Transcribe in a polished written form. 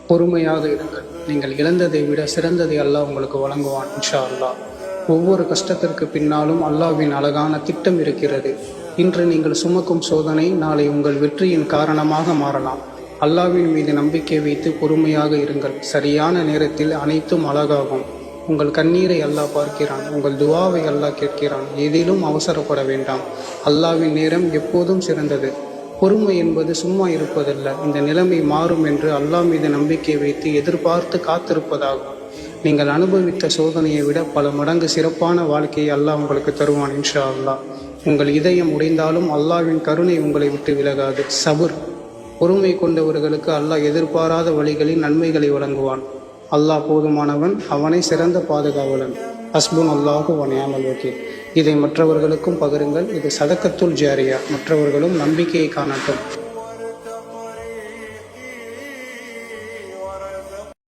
பொறுமையாக இருங்கள். நீங்கள் இழந்ததை விட சிறந்ததை அல்லாஹ் உங்களுக்கு வழங்குவான் இன்ஷா அல்லாஹ். ஒவ்வொரு கஷ்டத்திற்கு பின்னாலும் அல்லாஹ்வின் அழகான திட்டம் இருக்கிறது. இன்று நீங்கள் சுமக்கும் சோதனை நாளை உங்கள் வெற்றியின் காரணமாக மாறலாம். அல்லாஹ்வின் மீது நம்பிக்கை வைத்து பொறுமையாக இருங்கள். சரியான நேரத்தில் அனைத்தும் அழகாகும். உங்கள் கண்ணீரை அல்லாஹ் பார்க்கிறான். உங்கள் துவாவை அல்லாஹ் கேட்கிறான். எதிலும் அவசரப்பட வேண்டாம். அல்லாஹ்வின் நேரம் எப்போதும் சிறந்தது. பொறுமை என்பது சும்மா இருப்பதல்ல, இந்த நிலைமை மாறும் என்று அல்லாஹ் மீது நம்பிக்கை வைத்து எதிர்பார்த்து காத்திருப்பதாகும். நீங்கள் அனுபவித்த சோதனையை விட பல மடங்கு சிறப்பான வாழ்க்கையை அல்லாஹ் உங்களுக்கு தருவான் இன்ஷா அல்லாஹ். உங்கள் இதயம் உடைந்தாலும் அல்லாஹ்வின் கருணை உங்களை விட்டு விலகாது. சபுர், பொறுமை கொண்டவர்களுக்கு அல்லாஹ் எதிர்பாராத வழிகளில் நன்மைகளை வழங்குவான். அல்லாஹ் போதுமானவன், அவனை சிறந்த பாதுகாவலன். ஹஸ்புன் அல்லாஹு வ நிஅமல் வக்கீல். இதை மற்றவர்களுக்கும் பகிருங்கள். இது சதக்கத்துல் ஜாரியா. மற்றவர்களும் நம்பிக்கையை காணட்டும்.